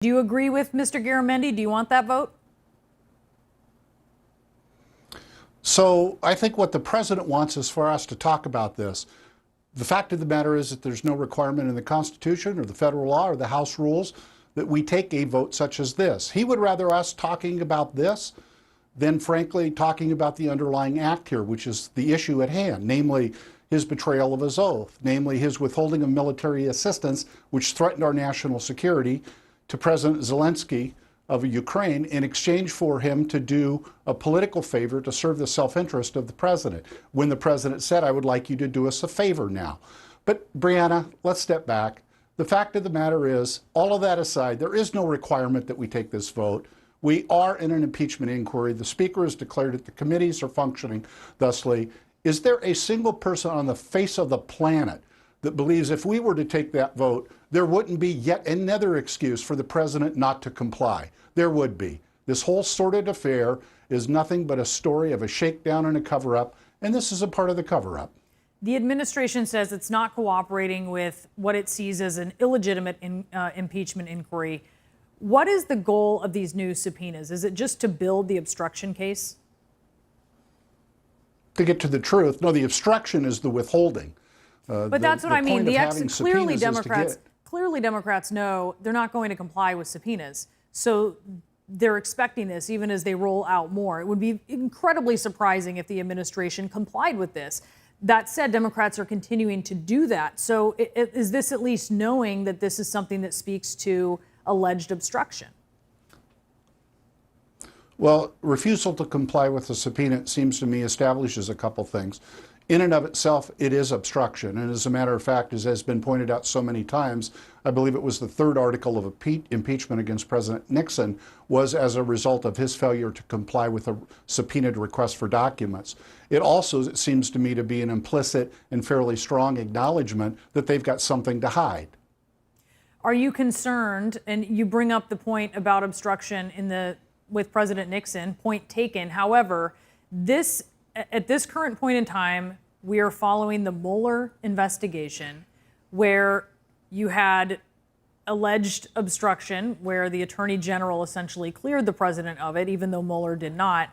Do you agree with Mr. Garamendi? Do you want that vote? So I think what the president wants is for us to talk about this. The fact of the matter is that there's no requirement in the Constitution or the federal law or the House rules that we take a vote such as this. He would rather us talking about this than, frankly, talking about the underlying act here, which is the issue at hand, namely his betrayal of his oath, namely his withholding of military assistance, which threatened our national security, to President Zelensky of Ukraine in exchange for him to do a political favor to serve the self-interest of the president, when the president said, I would like you to do us a favor now. But Brianna, let's step back. The fact of the matter is, all of that aside, there is no requirement that we take this vote. We are in an impeachment inquiry. The Speaker has declared that the committees are functioning thusly. Is there a single person on the face of the planet that believes if we were to take that vote, there wouldn't be yet another excuse for the president not to comply? There would be. This whole sordid affair is nothing but a story of a shakedown and a cover-up, and this is a part of the cover-up. The administration says it's not cooperating with what it sees as an illegitimate impeachment inquiry. What is the goal of these new subpoenas? Is it just to build the obstruction case? To get to the truth, no, the obstruction is the withholding. But that's what I mean. Clearly Democrats know they're not going to comply with subpoenas. So they're expecting this even as they roll out more. It would be incredibly surprising if the administration complied with this. That said, Democrats are continuing to do that. So is this at least knowing that this is something that speaks to alleged obstruction? Well, refusal to comply with the subpoena, it seems to me, establishes a couple things. In and of itself, it is obstruction. And as a matter of fact, as has been pointed out so many times, I believe it was the third article of impeachment against President Nixon was as a result of his failure to comply with a subpoenaed request for documents. It also, it seems to me, to be an implicit and fairly strong acknowledgement that they've got something to hide. Are you concerned, and you bring up the point about obstruction with President Nixon, point taken. However, at this current point in time, we are following the Mueller investigation where you had alleged obstruction, where the Attorney General essentially cleared the president of it, even though Mueller did not.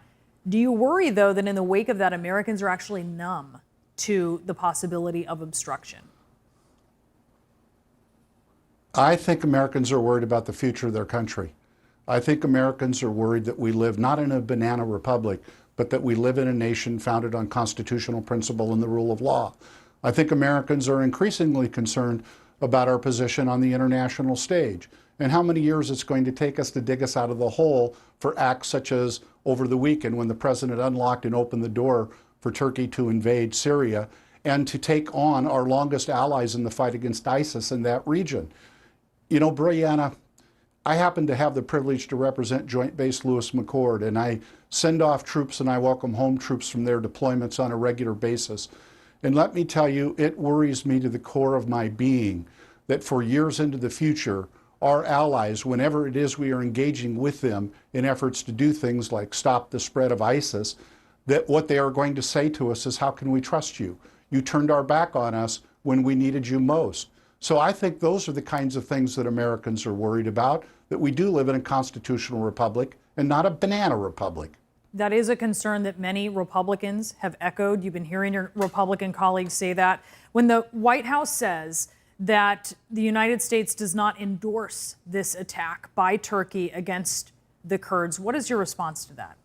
Do you worry, though, that in the wake of that, Americans are actually numb to the possibility of obstruction? I think Americans are worried about the future of their country. I think Americans are worried that we live not in a banana republic, but that we live in a nation founded on constitutional principle and the rule of law. I think Americans are increasingly concerned about our position on the international stage and how many years it's going to take us to dig us out of the hole for acts such as over the weekend when the president unlocked and opened the door for Turkey to invade Syria and to take on our longest allies in the fight against ISIS in that region. You know, Brianna, I happen to have the privilege to represent Joint Base Lewis McChord, and I send off troops and I welcome home troops from their deployments on a regular basis. And let me tell you, it worries me to the core of my being that for years into the future, our allies, whenever it is we are engaging with them in efforts to do things like stop the spread of ISIS, that what they are going to say to us is, how can we trust you? You turned our back on us when we needed you most. So I think those are the kinds of things that Americans are worried about, that we do live in a constitutional republic and not a banana republic. That is a concern that many Republicans have echoed. You've been hearing your Republican colleagues say that. When the White House says that the United States does not endorse this attack by Turkey against the Kurds, what is your response to that?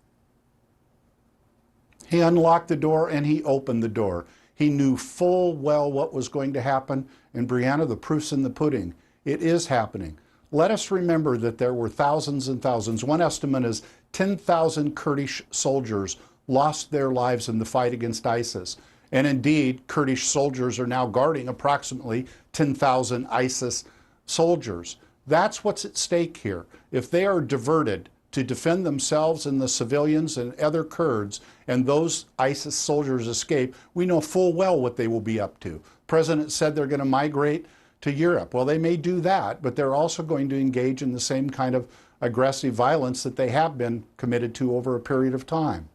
He unlocked the door and he opened the door. He knew full well what was going to happen. And Brianna, the proof's in the pudding. It is happening. Let us remember that there were thousands and thousands. One estimate is 10,000 Kurdish soldiers lost their lives in the fight against ISIS. And indeed, Kurdish soldiers are now guarding approximately 10,000 ISIS soldiers. That's what's at stake here. If they are diverted to defend themselves and the civilians and other Kurds, and those ISIS soldiers escape, we know full well what they will be up to. The president said they're going to migrate to Europe. Well, they may do that, but they're also going to engage in the same kind of aggressive violence that they have been committed to over a period of time.